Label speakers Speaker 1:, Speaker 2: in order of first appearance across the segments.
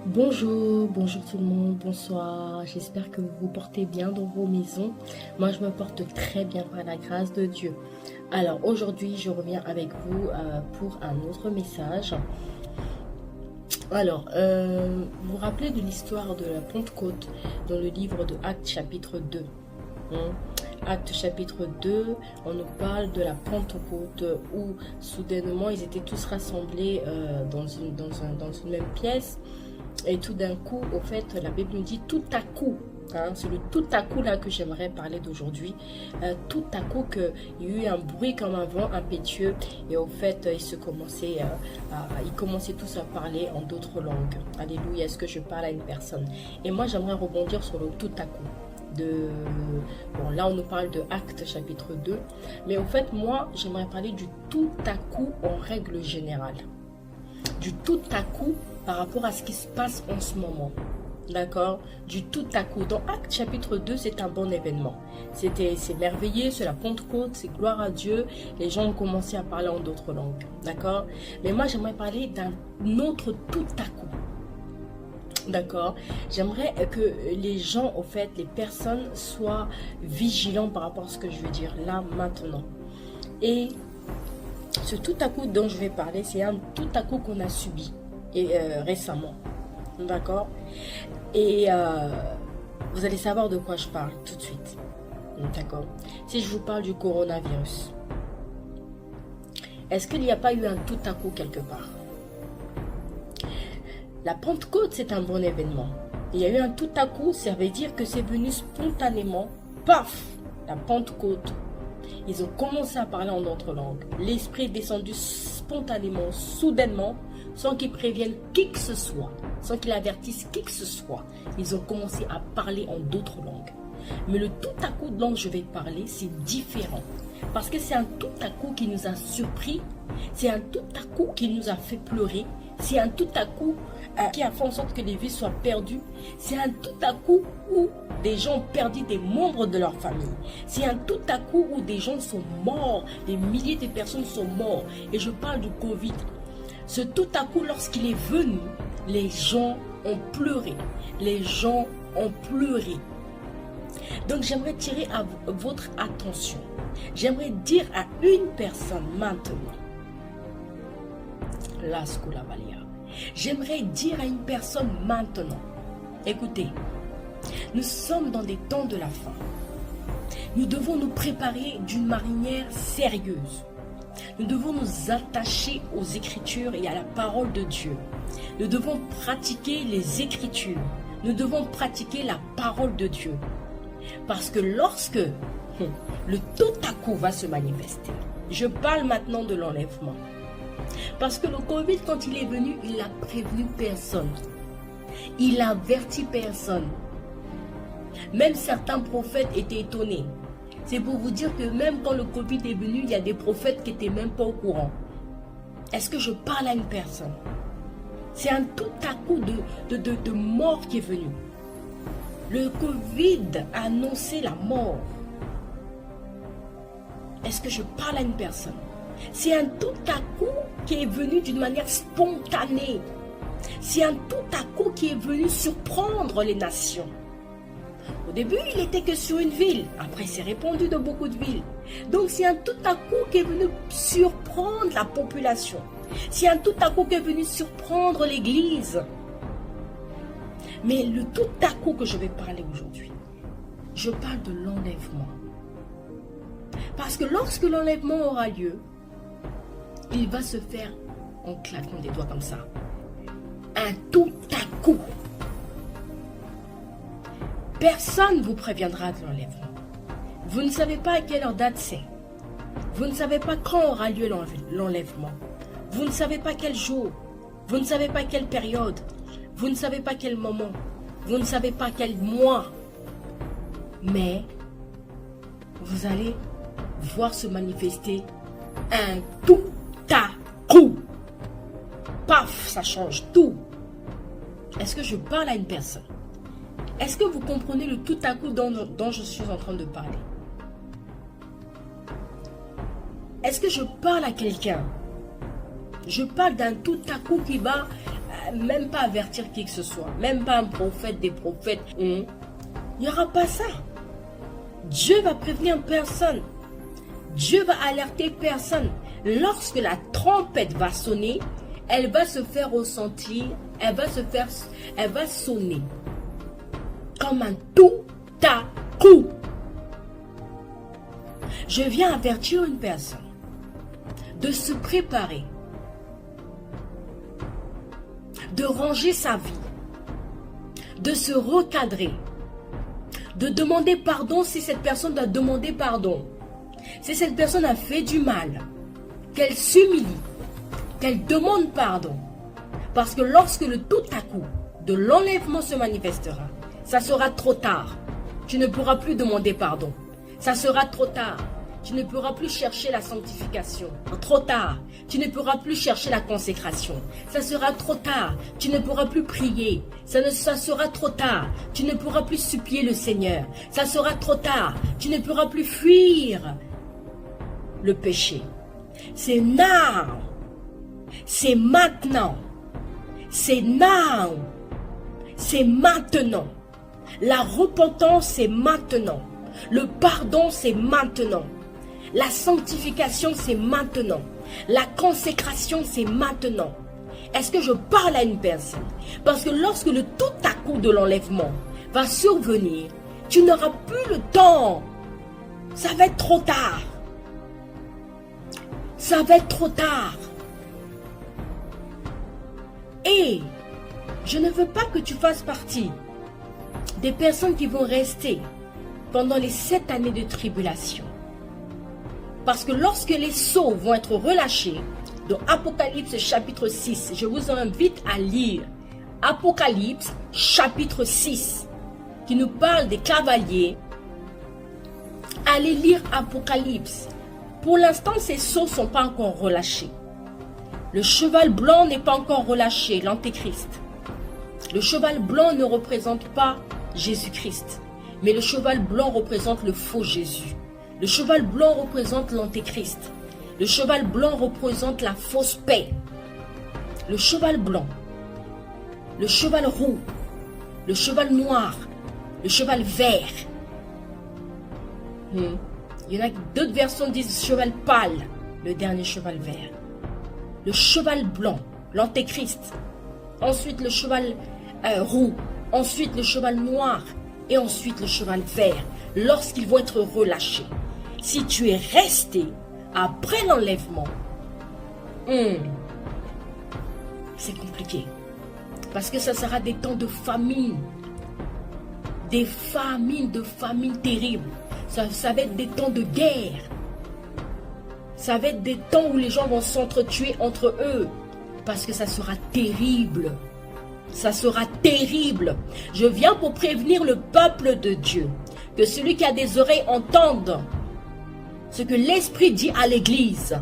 Speaker 1: Bonjour tout le monde, bonsoir. J'espère que vous vous portez bien dans vos maisons. Moi, je me porte très bien par la grâce de Dieu. Alors, aujourd'hui, je reviens avec vous pour un autre message. Alors, vous vous rappelez de l'histoire de la Pentecôte dans le livre de Actes chapitre 2. Actes chapitre 2, on nous parle de la Pentecôte où soudainement ils étaient tous rassemblés dans une même pièce. Et tout d'un coup, au fait, la Bible nous dit tout à coup, c'est le tout à coup là que j'aimerais parler d'aujourd'hui. Tout à coup qu'il y a eu un bruit comme un vent impétueux et au fait, ils commençaient tous à parler en d'autres langues. Alléluia, est-ce que je parle à une personne? Et moi, j'aimerais rebondir sur le tout à coup. Bon, là, on nous parle de Actes chapitre 2, mais au fait, moi, j'aimerais parler du tout à coup en règle générale. Du tout à coup par rapport à ce qui se passe en ce moment. D'accord? Du tout à coup. Dans Actes chapitre 2, c'est un bon événement. C'est merveilleux, c'est la Pentecôte, c'est gloire à Dieu. Les gens ont commencé à parler en d'autres langues. D'accord? Mais moi, j'aimerais parler d'un autre tout à coup. D'accord? J'aimerais que les gens, au fait, les personnes soient vigilants par rapport à ce que je veux dire là, maintenant. Et ce tout à coup dont je vais parler, c'est un tout à coup qu'on a subi récemment. D'accord? Et vous allez savoir de quoi je parle tout de suite. D'accord? Si je vous parle du coronavirus, est-ce qu'il n'y a pas eu un tout à coup quelque part? La Pentecôte, c'est un bon événement. Il y a eu un tout à coup, ça veut dire que c'est venu spontanément. Paf! La Pentecôte. Ils ont commencé à parler en d'autres langues. L'Esprit est descendu spontanément, soudainement, sans qu'ils préviennent qui que ce soit, sans qu'ils avertissent qui que ce soit. Ils ont commencé à parler en d'autres langues. Mais le tout à coup dont je vais parler, c'est différent. Parce que c'est un tout à coup qui nous a surpris. C'est un tout à coup qui nous a fait pleurer. C'est un tout à coup qui a fait en sorte que les vies soient perdues. C'est un tout à coup où des gens ont perdu des membres de leur famille. C'est un tout à coup où des gens sont morts. Des milliers de personnes sont mortes. Et je parle du Covid. Ce tout à coup, lorsqu'il est venu, les gens ont pleuré. Les gens ont pleuré. Donc j'aimerais tirer à votre attention. J'aimerais dire à une personne maintenant. La Scola Valia. J'aimerais dire à une personne maintenant. Écoutez, nous sommes dans des temps de la fin. Nous devons nous préparer d'une manière sérieuse. Nous devons nous attacher aux Écritures et à la parole de Dieu. Nous devons pratiquer les Écritures. Nous devons pratiquer la parole de Dieu. Parce que lorsque le tout à coup va se manifester, je parle maintenant de l'enlèvement. Parce que le Covid, quand il est venu, il n'a prévenu personne. Il n'a averti personne. Même certains prophètes étaient étonnés. C'est pour vous dire que même quand le Covid est venu, il y a des prophètes qui n'étaient même pas au courant. Est-ce que je parle à une personne? C'est un tout à coup de mort qui est venu. Le Covid a annoncé la mort. Est-ce que je parle à une personne? C'est un tout à coup qui est venu d'une manière spontanée. C'est un tout à coup qui est venu surprendre les nations. Au début, il n'était que sur une ville. Après, c'est répandu dans beaucoup de villes. Donc, c'est un tout à coup qui est venu surprendre la population. C'est un tout à coup qui est venu surprendre l'Église. Mais le tout à coup que je vais parler aujourd'hui, je parle de l'enlèvement. Parce que lorsque l'enlèvement aura lieu, il va se faire en claquant des doigts comme ça. Un tout à coup. Personne ne vous préviendra de l'enlèvement. Vous ne savez pas à quelle heure date c'est. Vous ne savez pas quand aura lieu l'enlèvement. Vous ne savez pas quel jour. Vous ne savez pas quelle période. Vous ne savez pas quel moment. Vous ne savez pas quel mois. Mais vous allez voir se manifester un tout à coup. Paf, ça change tout. Est-ce que je parle à une personne? Est-ce que vous comprenez le tout à coup dont je suis en train de parler? Est-ce que je parle à quelqu'un? Je parle d'un tout à coup qui va même pas avertir qui que ce soit, même pas un prophète, des prophètes. Il n'y aura pas ça. Dieu va prévenir personne. Dieu va alerter personne. Lorsque la trompette va sonner, elle va se faire ressentir, elle va sonner comme un tout à coup. Je viens avertir une personne de se préparer, de ranger sa vie, de se recadrer, de demander pardon si cette personne doit demander pardon. Si cette personne a fait du mal, qu'elle s'humilie, qu'elle demande pardon. Parce que lorsque le tout à coup de l'enlèvement se manifestera, ça sera trop tard. Tu ne pourras plus demander pardon. Ça sera trop tard. Tu ne pourras plus chercher la sanctification. Trop tard. Tu ne pourras plus chercher la consécration. Ça sera trop tard. Tu ne pourras plus prier. Ça sera trop tard. Tu ne pourras plus supplier le Seigneur. Ça sera trop tard. Tu ne pourras plus fuir le péché. C'est now. C'est maintenant. C'est now. C'est maintenant. La repentance, c'est maintenant. Le pardon, c'est maintenant. La sanctification, c'est maintenant. La consécration, c'est maintenant. Est-ce que je parle à une personne? Parce que lorsque le tout à coup de l'enlèvement va survenir, tu n'auras plus le temps. Ça va être trop tard. Ça va être trop tard. Et je ne veux pas que tu fasses partie des personnes qui vont rester pendant les 7 années de tribulation. Parce que lorsque les sceaux vont être relâchés, dans Apocalypse chapitre 6, je vous invite à lire Apocalypse chapitre 6, qui nous parle des cavaliers. Allez lire Apocalypse. Pour l'instant, ces sceaux ne sont pas encore relâchés. Le cheval blanc n'est pas encore relâché, l'antéchrist. Le cheval blanc ne représente pas Jésus-Christ, mais le cheval blanc représente le faux Jésus. Le cheval blanc représente l'antéchrist. Le cheval blanc représente la fausse paix. Le cheval blanc, le cheval roux, le cheval noir, le cheval vert. Il y en a d'autres versions disent cheval pâle, le dernier cheval vert. Le cheval blanc, l'antéchrist. Ensuite le cheval roux. Ensuite le cheval noir. Et ensuite le cheval vert. Lorsqu'ils vont être relâchés. Si tu es resté après l'enlèvement, c'est compliqué. Parce que ça sera des temps de famine. Des famines terribles. Ça va être des temps de guerre. Ça va être des temps où les gens vont s'entretuer entre eux. Parce que ça sera terrible. Ça sera terrible. Je viens pour prévenir le peuple de Dieu. Que celui qui a des oreilles entende ce que l'Esprit dit à l'Église.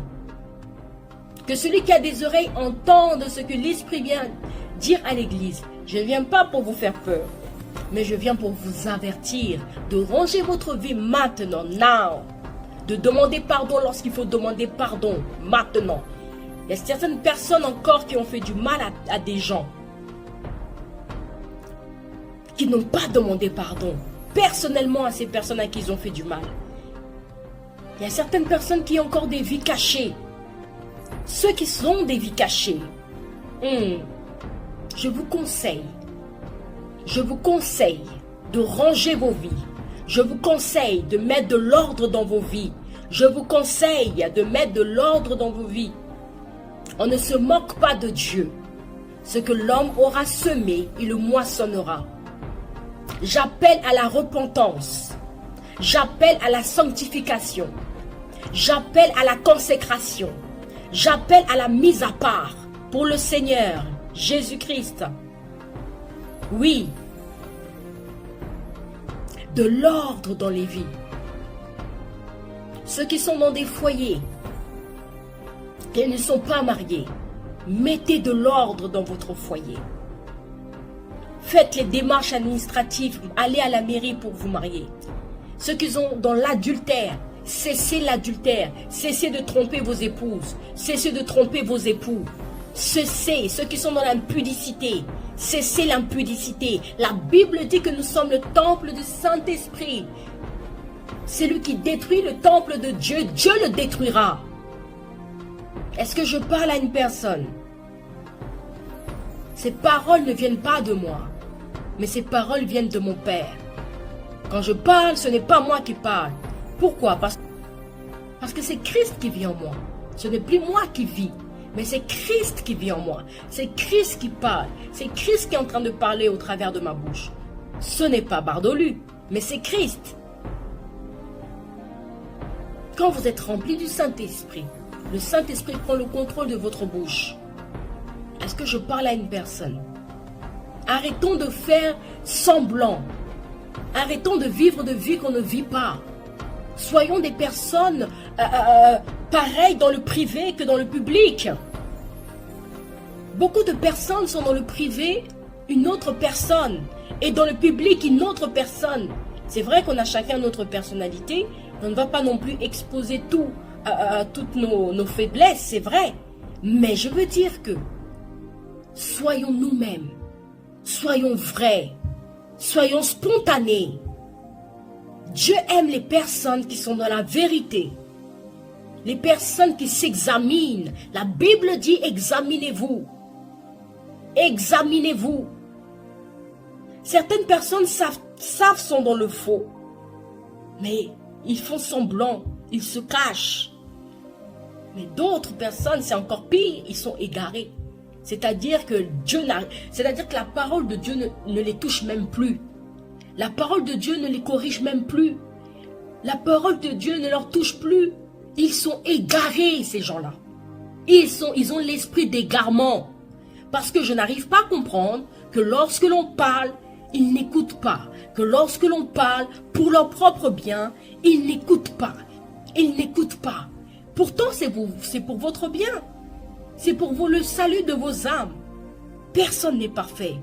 Speaker 1: Que celui qui a des oreilles entende ce que l'Esprit vient dire à l'Église. Je ne viens pas pour vous faire peur. Mais je viens pour vous avertir de ranger votre vie maintenant, now. De demander pardon lorsqu'il faut demander pardon, maintenant. Il y a certaines personnes encore qui ont fait du mal à des gens. Qui n'ont pas demandé pardon. Personnellement à ces personnes à qui ils ont fait du mal. Il y a certaines personnes qui ont encore des vies cachées. Ceux qui ont des vies cachées. Je vous conseille de ranger vos vies. Je vous conseille de mettre de l'ordre dans vos vies. Je vous conseille de mettre de l'ordre dans vos vies. On ne se moque pas de Dieu. Ce que l'homme aura semé, il le moissonnera. J'appelle à la repentance. J'appelle à la sanctification. J'appelle à la consécration. J'appelle à la mise à part pour le Seigneur Jésus-Christ. Oui. De l'ordre dans les vies. Ceux qui sont dans des foyers, qui ne sont pas mariés, mettez de l'ordre dans votre foyer. Faites les démarches administratives, allez à la mairie pour vous marier. Ceux qui sont dans l'adultère, cessez l'adultère, cessez de tromper vos épouses, cessez de tromper vos époux. Cessez, ceux qui sont dans l'impudicité, cessez l'impudicité. La Bible dit que nous sommes le temple du Saint-Esprit. Celui qui détruit le temple de Dieu, Dieu le détruira. Est-ce que je parle à une personne? Ces paroles ne viennent pas de moi, mais ces paroles viennent de mon Père. Quand je parle, ce n'est pas moi qui parle. Pourquoi? Parce que c'est Christ qui vit en moi. Ce n'est plus moi qui vis, mais c'est Christ qui vit en moi. C'est Christ qui parle. C'est Christ qui est en train de parler au travers de ma bouche. Ce n'est pas Bardolu, mais c'est Christ. Quand vous êtes rempli du Saint-Esprit, le Saint-Esprit prend le contrôle de votre bouche. Est-ce que je parle à une personne? Arrêtons de faire semblant. Arrêtons de vivre de vie qu'on ne vit pas. Soyons des personnes pareilles dans le privé que dans le public. Beaucoup de personnes sont dans le privé une autre personne et dans le public une autre personne. C'est vrai qu'on a chacun notre personnalité. On ne va pas non plus exposer toutes nos faiblesses, c'est vrai. Mais je veux dire que soyons nous-mêmes. Soyons vrais. Soyons spontanés. Dieu aime les personnes qui sont dans la vérité. Les personnes qui s'examinent. La Bible dit examinez-vous. Examinez-vous. Certaines personnes savent sont dans le faux. Mais ils font semblant. Ils se cachent. Mais d'autres personnes, c'est encore pire. Ils sont égarés. C'est-à-dire que la parole de Dieu ne les touche même plus. La parole de Dieu ne les corrige même plus. La parole de Dieu ne leur touche plus. Ils sont égarés, ces gens-là. Ils ont l'esprit d'égarement. Parce que je n'arrive pas à comprendre que lorsque l'on parle, ils n'écoutent pas. Que lorsque l'on parle pour leur propre bien, ils n'écoutent pas. Ils n'écoutent pas. Pourtant, c'est pour votre bien. C'est pour vous le salut de vos âmes. Personne n'est parfait.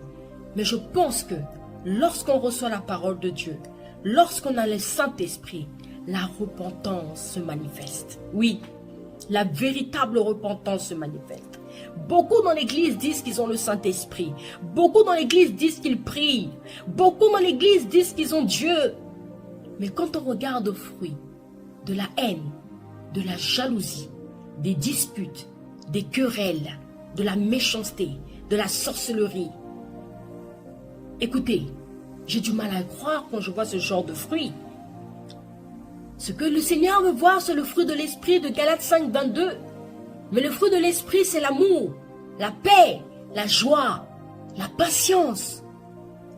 Speaker 1: Mais je pense que lorsqu'on reçoit la parole de Dieu, lorsqu'on a le Saint-Esprit, la repentance se manifeste. Oui, la véritable repentance se manifeste. Beaucoup dans l'église disent qu'ils ont le Saint-Esprit. Beaucoup dans l'église disent qu'ils prient. Beaucoup dans l'église disent qu'ils ont Dieu. Mais quand on regarde aux fruits de la haine, de la jalousie, des disputes, des querelles, de la méchanceté, de la sorcellerie. Écoutez, j'ai du mal à croire quand je vois ce genre de fruits. Ce que le Seigneur veut voir, c'est le fruit de l'esprit de Galates 5, 22. Mais le fruit de l'esprit, c'est l'amour, la paix, la joie, la patience,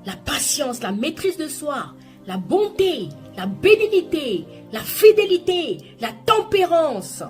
Speaker 1: la maîtrise de soi, la bonté, la bénignité, la fidélité, la tempérance.